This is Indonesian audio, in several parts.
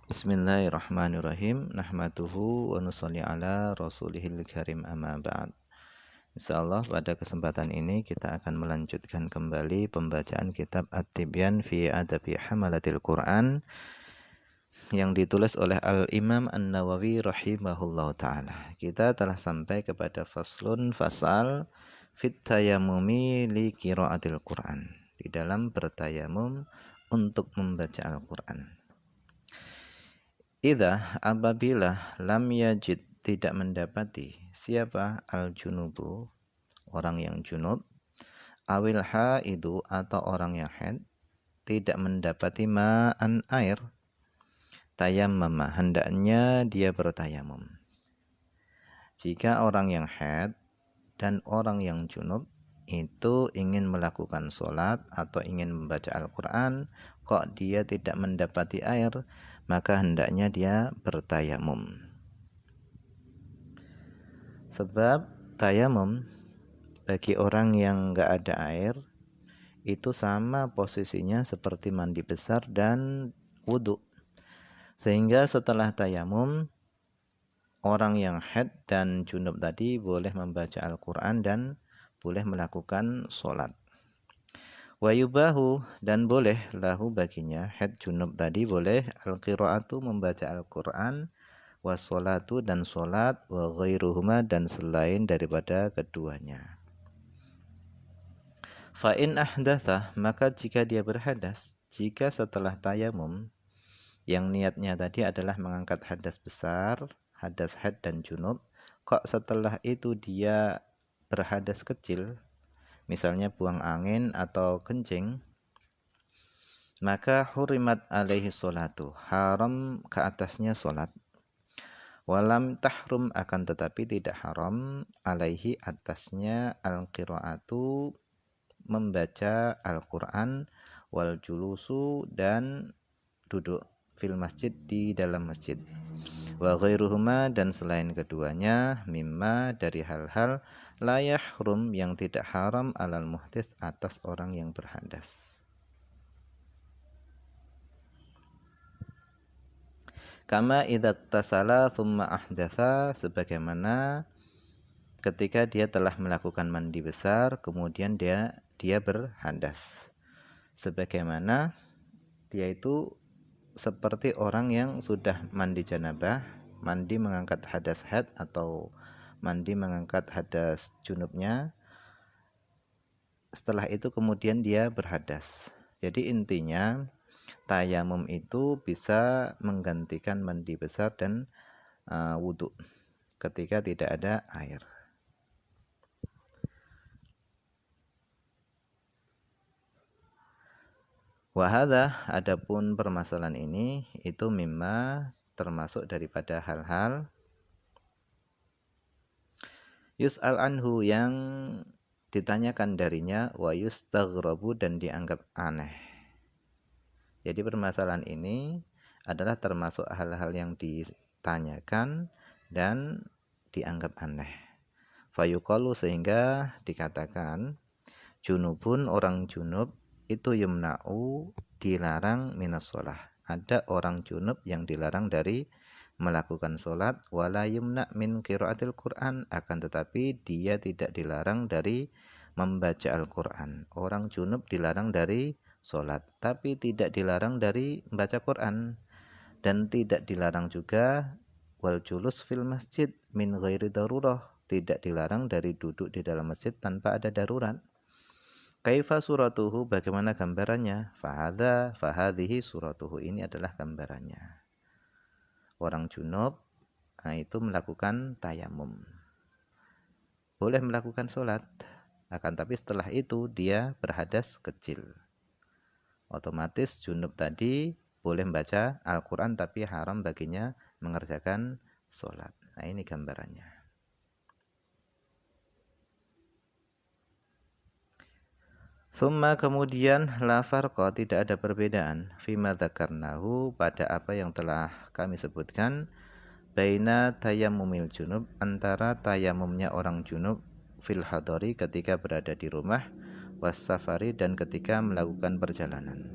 Bismillahirrahmanirrahim. Nahmaduhu wa nusalli ala rasulihil karim amma ba'd. Insyaallah pada kesempatan ini kita akan melanjutkan kembali pembacaan kitab At-Tibyan fi Adabi Hamalatil Quran yang ditulis oleh Al-Imam An-Nawawi rahimahullahu ta'ala. Kita telah sampai kepada faslun fasal fit tayammumi li qiraatil Quran. Di dalam bertayamum untuk membaca Al-Quran. Idza apabila lam yajid tidak mendapati siapa al-junubu orang yang junub awil haidu atau orang yang haid tidak mendapati ma'an air tayammama hendaknya dia bertayamum. Jika orang yang haid dan orang yang junub itu ingin melakukan sholat atau ingin membaca Al-Quran kok dia tidak mendapati air, maka hendaknya dia bertayamum. Sebab tayamum bagi orang yang enggak ada air itu sama posisinya seperti mandi besar dan wudhu. Sehingga setelah tayamum orang yang haid dan junub tadi boleh membaca Al-Quran dan boleh melakukan sholat. Wa yubahu dan boleh lahu baginya haid junub tadi boleh al-qiraatu membaca Al-Quran wa sholatu dan sholat wa ghairuhuma dan selain daripada keduanya. Fa in ahdatha maka jika dia berhadas, jika setelah tayamum yang niatnya tadi adalah mengangkat hadas besar, hadas haid dan junub, kok setelah itu dia berhadas kecil, misalnya buang angin atau kencing, maka hurimat alaihi sholatu, haram ke atasnya sholat. Walam tahrum akan tetapi tidak haram alaihi atasnya al-qiraatu membaca Al-Quran wal julusu dan duduk fil masjid di dalam masjid. Wa ghairuhuma dan selain keduanya mimma dari hal-hal la yahrum yang tidak haram alal muhdits atas orang yang berhadas. Kama idza tasala thumma ahdatsa sebagaimana ketika dia telah melakukan mandi besar kemudian dia berhadas. Sebagaimana dia itu seperti orang yang sudah mandi janabah, mandi mengangkat hadas haid atau mandi mengangkat hadas junubnya, setelah itu kemudian dia berhadas. Jadi intinya tayamum itu bisa menggantikan mandi besar dan wudhu ketika tidak ada air. Wahada adapun permasalahan ini itu mimma termasuk daripada hal-hal yus'al anhu yang ditanyakan darinya wa yustaghrabu dan dianggap aneh. Jadi permasalahan ini adalah termasuk hal-hal yang ditanyakan dan dianggap aneh. Fayuqalu sehingga dikatakan junubun orang junub itu yumna'u dilarang minas sholah. Ada orang junub yang dilarang dari melakukan sholat wala yumna' min qiraatil Qur'an akan tetapi dia tidak dilarang dari membaca Al-Quran. Orang junub dilarang dari sholat tapi tidak dilarang dari membaca Quran dan tidak dilarang juga wal julus fil masjid min ghairi darurah, tidak dilarang dari duduk di dalam masjid tanpa ada darurat. Kaifa suratuhu bagaimana gambarannya? Fahadhihi suratuhu ini adalah gambarannya. Orang junub itu melakukan tayamum. Boleh melakukan sholat, akan tapi setelah itu dia berhadas kecil. Otomatis junub tadi boleh membaca Al-Quran tapi haram baginya mengerjakan sholat. Nah ini gambarannya. Thumma kemudian la farqa tidak ada perbedaan fima dzakarnahu pada apa yang telah kami sebutkan baina tayammumil junub antara tayamumnya orang junub fil hadari ketika berada di rumah was safari dan ketika melakukan perjalanan.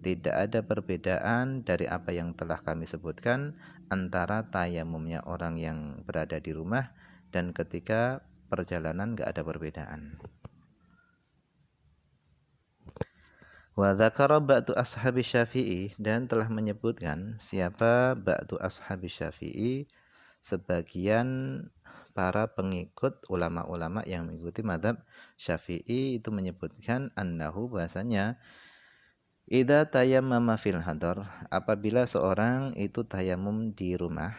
tidak ada perbedaan dari apa yang telah kami sebutkan antara tayamumnya orang yang berada di rumah dan ketika perjalanan enggak ada perbedaan. Wa dzakara ba'du ashabi Syafi'i, dan telah menyebutkan siapa ba'du ashabi Syafi'i, sebagian para pengikut ulama-ulama yang mengikuti mazhab Syafi'i itu menyebutkan annahu, bahasanya idza tayammama fil hadar, apabila seorang itu tayamum di rumah,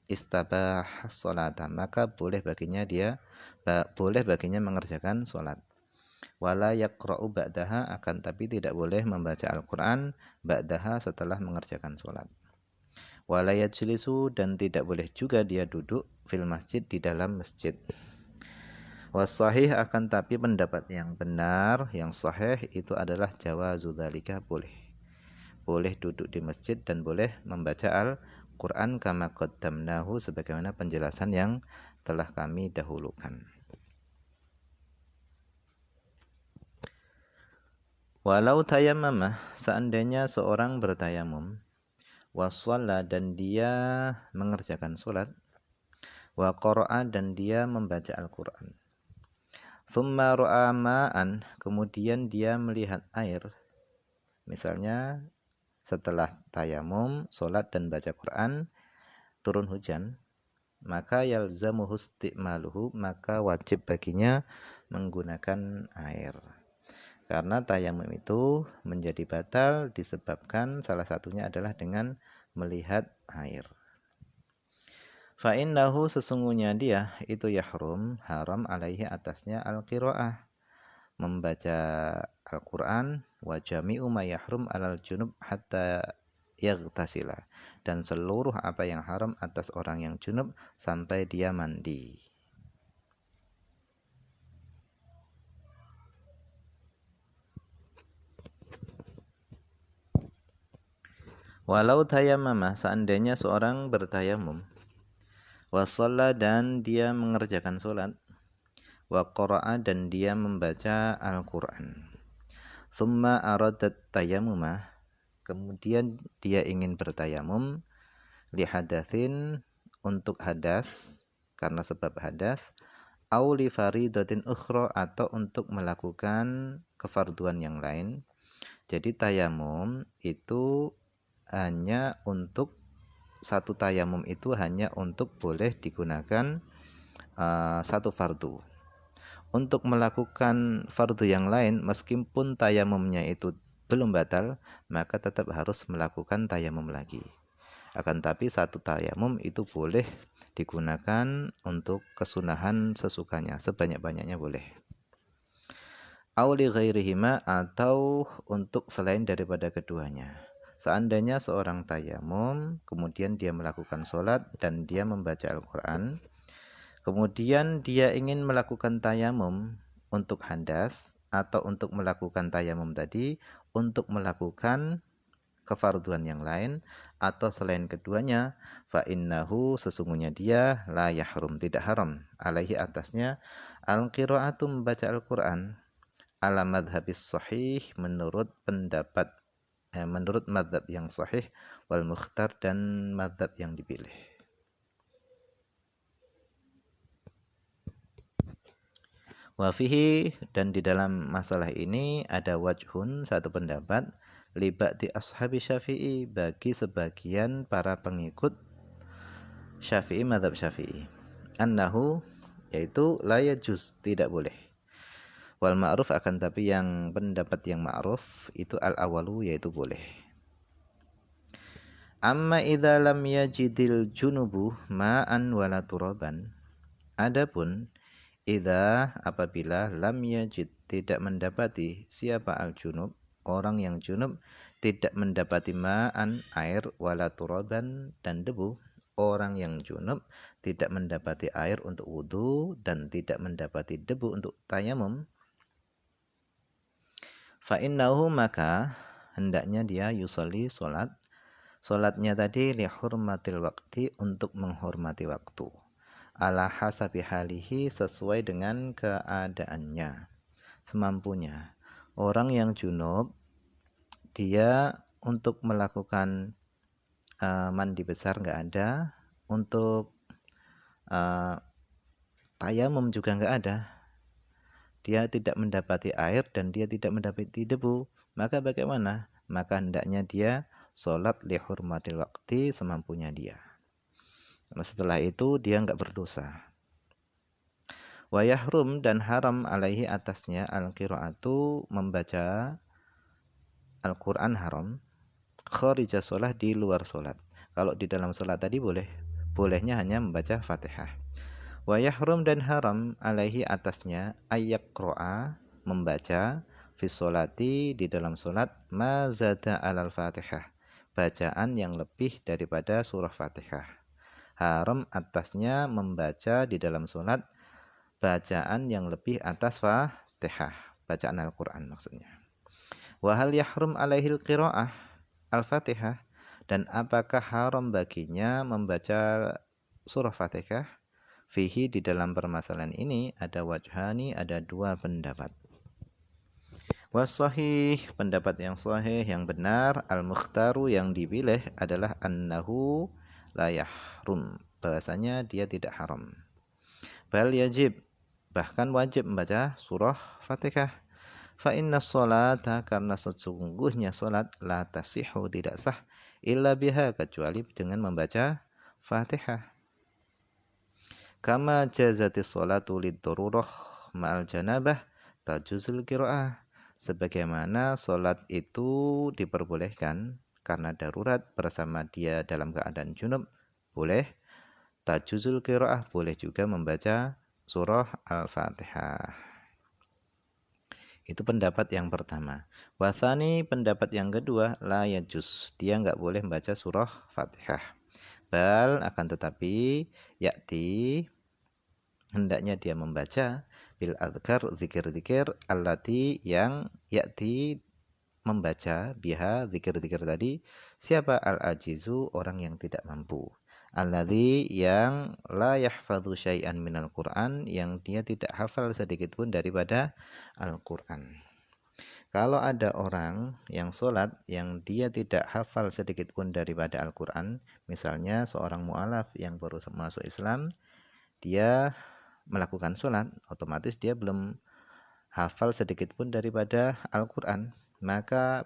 istabah sholata, maka boleh baginya mengerjakan sholat. Wala yaqra'u ba'daha, akan tapi tidak boleh membaca Al-Qur'an ba'daha, setelah mengerjakan sholat. Wala yajlisu, dan tidak boleh juga dia duduk fil masjid, di dalam masjid. Wasahih, akan tapi pendapat yang benar, yang sahih itu adalah jawazu dzalika, boleh duduk di masjid dan boleh membaca Al-Qur'an kama qaddamnahu, sebagaimana penjelasan yang telah kami dahulukan. Walau tayammama, seandainya seorang bertayamum, waswalla, dan dia mengerjakan sholat, wa qara'a, dan dia membaca Al-Quran, thumma ra'a ma'an, kemudian dia melihat air, misalnya setelah tayamum, sholat dan baca Quran, turun hujan, maka yalzamuhu isti'maluhu, maka wajib baginya menggunakan air. Karena tayamum itu menjadi batal disebabkan salah satunya adalah dengan melihat air. Fa innahu, sesungguhnya dia itu yahrum, haram alaihi, atasnya al-qiraah, membaca Al-Qur'an, wa jami'u ma yahrum alal junub hatta yaghtasila, dan seluruh apa yang haram atas orang yang junub sampai dia mandi. Walau tayammama, seandainya seorang bertayamum, wa shalla, dan dia mengerjakan sholat, wa qara'a, dan dia membaca Al-Qur'an, thumma aradat tayammuma, kemudian dia ingin bertayamum, li hadatsin, untuk hadas, karena sebab hadas, au li faridatin ukhra, atau untuk melakukan kefarduan yang lain. Jadi tayamum itu hanya untuk satu tayamum itu hanya untuk boleh digunakan satu fardu. Untuk melakukan fardu yang lain, meskipun tayamumnya itu belum batal, maka tetap harus melakukan tayamum lagi. Akan tapi satu tayamum itu boleh digunakan untuk kesunahan sesukanya, sebanyak-banyaknya boleh. Au li ghairihima, atau untuk selain daripada keduanya. Seandainya seorang tayamum, kemudian dia melakukan sholat dan dia membaca Al-Quran, kemudian dia ingin melakukan tayamum untuk hadas, atau untuk melakukan tayamum tadi untuk melakukan kefarduan yang lain, atau selain keduanya, fa innahu, sesungguhnya dia la yahrum, tidak haram, alaihi, atasnya, al-qira'atu, membaca Al-Quran, ala madhabis sahih, menurut madhab yang sahih, wal mukhtar, dan madhab yang dipilih. Wa fihi, dan di dalam masalah ini ada wajhun, satu pendapat, li ba'di ashabi Syafi'i, bagi sebagian para pengikut Syafi'i, madhab Syafi'i, annahu, yaitu la yajuz, tidak boleh. Wal ma'ruf, akan tapi yang pendapat yang ma'ruf itu al-awalu, yaitu boleh. Amma idza lam yajidil junubu ma'an wala turaban, adapun idza, apabila lam yajid, tidak mendapati, siapa al-junub, orang yang junub, tidak mendapati ma'an, air, wala turaban, dan debu. Orang yang junub tidak mendapati air untuk wudu dan tidak mendapati debu untuk tayamum, fa innahu, maka hendaknya dia yusolli, sholat. Sholatnya tadi li hurmatil waqti, untuk menghormati waktu, ala hasabi halihi, sesuai dengan keadaannya, semampunya. Orang yang junub dia untuk melakukan mandi besar nggak ada, untuk tayamum juga nggak ada, dia tidak mendapati air dan dia tidak mendapati debu, maka bagaimana? Maka hendaknya dia sholat li hurmatil waqti semampunya dia. Karena setelah itu dia nggak berdosa. Wa yahrum, dan haram alaihi atasnya al-qiraatu, membaca Al-Quran haram, kharija sholat, di luar sholat. Kalau di dalam sholat tadi boleh, bolehnya hanya membaca Fatihah. Wa yahrum, dan haram alaihi atasnya ayyaqra'a, membaca fi sholati, di dalam sholat, ma zada alal Fatihah, bacaan yang lebih daripada surah Fatihah. Haram atasnya membaca di dalam sholat bacaan yang lebih atas Fatihah, bacaan Al-Quran maksudnya. Wa hal yahrum alaihil qira'ah al-Fatihah, dan apakah haram baginya membaca surah Fatihah? Fihi, di dalam permasalahan ini ada wajhani, ada dua pendapat. Wasahih, pendapat yang sahih, yang benar, al-mukhtaru, yang dipilih adalah annahu la yahrum, bahasanya dia tidak haram. Bal yajib, bahkan wajib membaca surah Fatihah. Fa inna sholata, karena sesungguhnya salat, la tasihu, tidak sah, illa biha, kecuali dengan membaca Fatihah. Kama jazatis sholatu lid-darurah ma'al janabah tajuzul qira'ah, sebagaimana salat itu diperbolehkan karena darurat bersama dia dalam keadaan junub, boleh tajuzul qira'ah, boleh juga membaca surah Al-Fatihah. Itu pendapat yang pertama. Wathani, pendapat yang kedua, la yajuz, dia enggak boleh membaca surah Fatihah. Bal, akan tetapi, yakti, hendaknya dia membaca bil adhkar, zikir-zikir, allati, yang yakti, membaca biha, zikir-zikir tadi, siapa? Al-ajizu, orang yang tidak mampu. Alladzi, yang la yahfadhu syai'an minal Qur'an, yang dia tidak hafal sedikit pun daripada Al-Qur'an. Kalau ada orang yang sholat yang dia tidak hafal sedikit pun daripada Al-Quran, misalnya seorang mu'alaf yang baru masuk Islam, dia melakukan sholat, otomatis dia belum hafal sedikit pun daripada Al-Quran, maka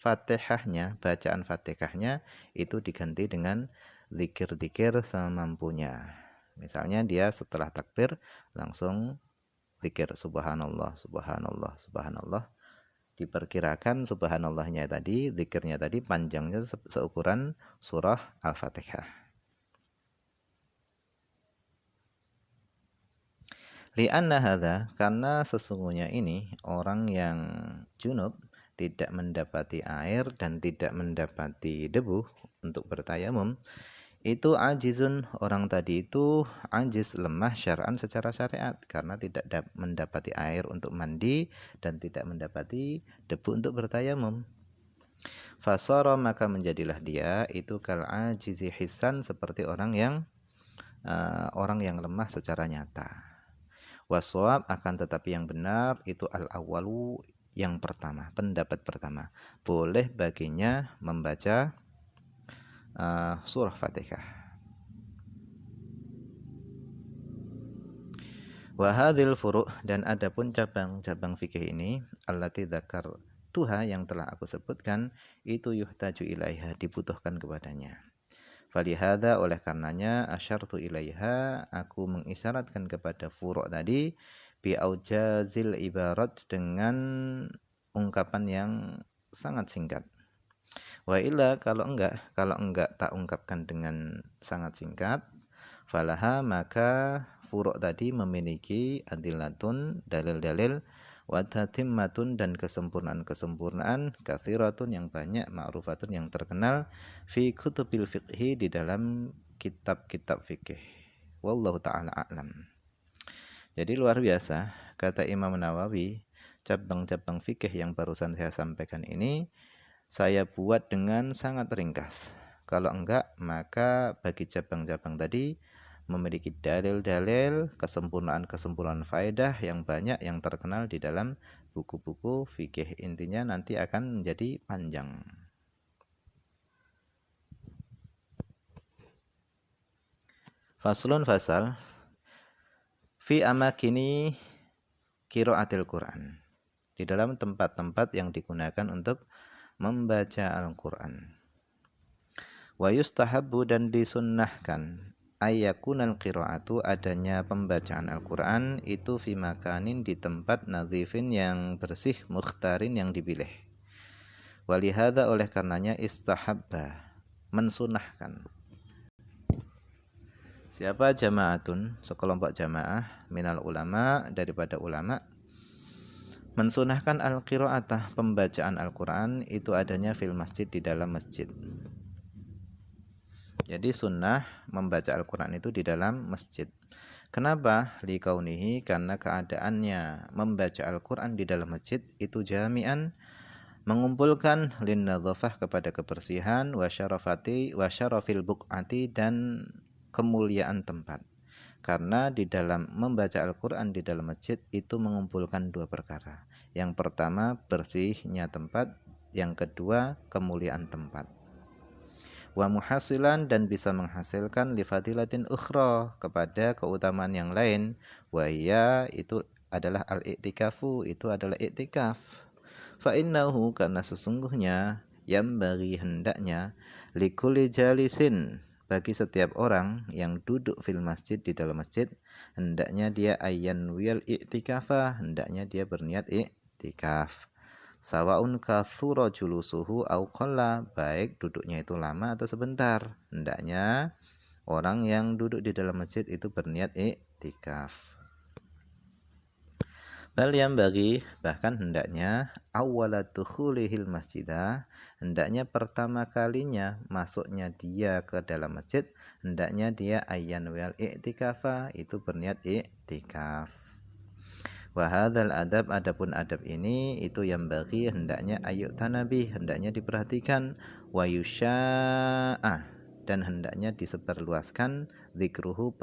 Fatihahnya, bacaan Fatihahnya itu diganti dengan zikir-zikir semampunya. Misalnya dia setelah takbir langsung zikir subhanallah, subhanallah, subhanallah. Diperkirakan subhanallahnya tadi, zikirnya tadi panjangnya seukuran surah Al-Fatihah. Li'anna hadza, karena sesungguhnya ini orang yang junub tidak mendapati air dan tidak mendapati debu untuk bertayamum, itu ajizun, orang tadi itu ajiz, lemah syar'an, secara syariat, karena tidak mendapati air untuk mandi dan tidak mendapati debu untuk bertayamum. Fasara, maka menjadilah dia itu kal ajizi hisan, seperti orang yang lemah secara nyata. Waswab, akan tetapi yang benar itu al-awwalu, yang pertama, pendapat pertama, boleh baginya membaca surah Fatihah. Wa hadhil furu', dan adapun cabang-cabang fikih ini, allati dzakar tuha, yang telah aku sebutkan, itu yuhtaju ilaiha, dibutuhkan kepadanya. Falihada, oleh karenanya, asyartu ilaiha, aku mengisyaratkan kepada furu' tadi, bi aujazil ibarat, dengan ungkapan yang sangat singkat. Wa illa, kalau enggak tak ungkapkan dengan sangat singkat, falaha, maka furu' tadi memiliki adillatun, dalil-dalil, wa tatimmatun, dan kesempurnaan-kesempurnaan, katsiratun, yang banyak, ma'rufatun, yang terkenal, fi kutubil fiqhi, di dalam kitab-kitab fikih. Wallahu ta'ala a'lam. Jadi luar biasa, kata Imam Nawawi, cabang-cabang fikih yang barusan saya sampaikan ini saya buat dengan sangat ringkas. Kalau enggak, maka bagi cabang-cabang tadi memiliki dalil-dalil, kesempurnaan-kesempurnaan faedah yang banyak, yang terkenal di dalam buku-buku fikih. Intinya nanti akan menjadi panjang. Faslun fasal fi amakini qiraatil Quran. Di dalam tempat-tempat yang digunakan untuk membaca Al-Quran. Wa yustahabbu dan disunnahkan ayyakunal qiraatu adanya pembacaan Al-Quran itu fi makanin di tempat nadhifin yang bersih mukhtarin yang dipilih. Walihada oleh karenanya istahabba mensunahkan. Siapa jama'atun sekelompok jamaah minal ulama daripada ulama mensunahkan al-qira'atah pembacaan Al-Quran itu adanya fil masjid di dalam masjid. Jadi sunnah membaca Al-Quran itu di dalam masjid. Kenapa? Liqaunihi karena keadaannya membaca Al-Quran di dalam masjid itu jami'an mengumpulkan linnadhafah kepada kebersihan wa syarafil buq'ati dan kemuliaan tempat. Karena di dalam membaca Al-Quran di dalam masjid itu mengumpulkan dua perkara. Yang pertama bersihnya tempat, yang kedua kemuliaan tempat. Wa muhasilan dan bisa menghasilkan li fadilatin ukhra kepada keutamaan yang lain. Wa iya itu adalah al-i'tikafu, itu adalah i'tikaf. Fa innahu karena sesungguhnya yambaghi hendaknya likulli jalisin bagi setiap orang yang duduk fil masjid di dalam masjid hendaknya dia ayyan wil i'tikafa, hendaknya dia berniat i'tikaf. Sawaun kathura julusuhu au qalla, baik duduknya itu lama atau sebentar, hendaknya orang yang duduk di dalam masjid itu berniat i'tikaf. Bal yang bagi bahkan hendaknya awwala dukhulihil masjidah, hendaknya pertama kalinya masuknya dia ke dalam masjid hendaknya dia ayyan wal i'tikafa, itu berniat i'tikaf. Wa hadzal adab adapun adab ini itu yang bagi hendaknya ayuk tanabi, hendaknya diperhatikan wa yusya'a dan hendaknya disebarluaskan zikruhu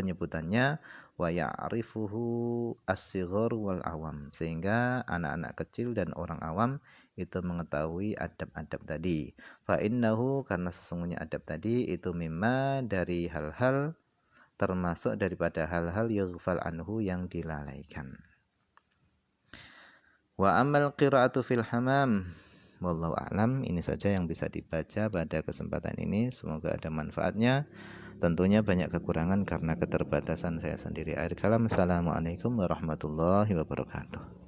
penyebutannya wa ya'rifuhu as-sighar wal awam, sehingga anak-anak kecil dan orang awam itu mengetahui adab-adab tadi. Fa innahu karena sesungguhnya adab tadi itu mimma dari hal-hal termasuk daripada hal-hal yughfal anhu yang dilalaikan. Wa amal qira'atu fil hamam wallahu a'lam. Ini saja yang bisa dibaca pada kesempatan ini, semoga ada manfaatnya. Tentunya banyak kekurangan karena keterbatasan saya sendiri. Akhir kalam, assalamualaikum warahmatullahi wabarakatuh.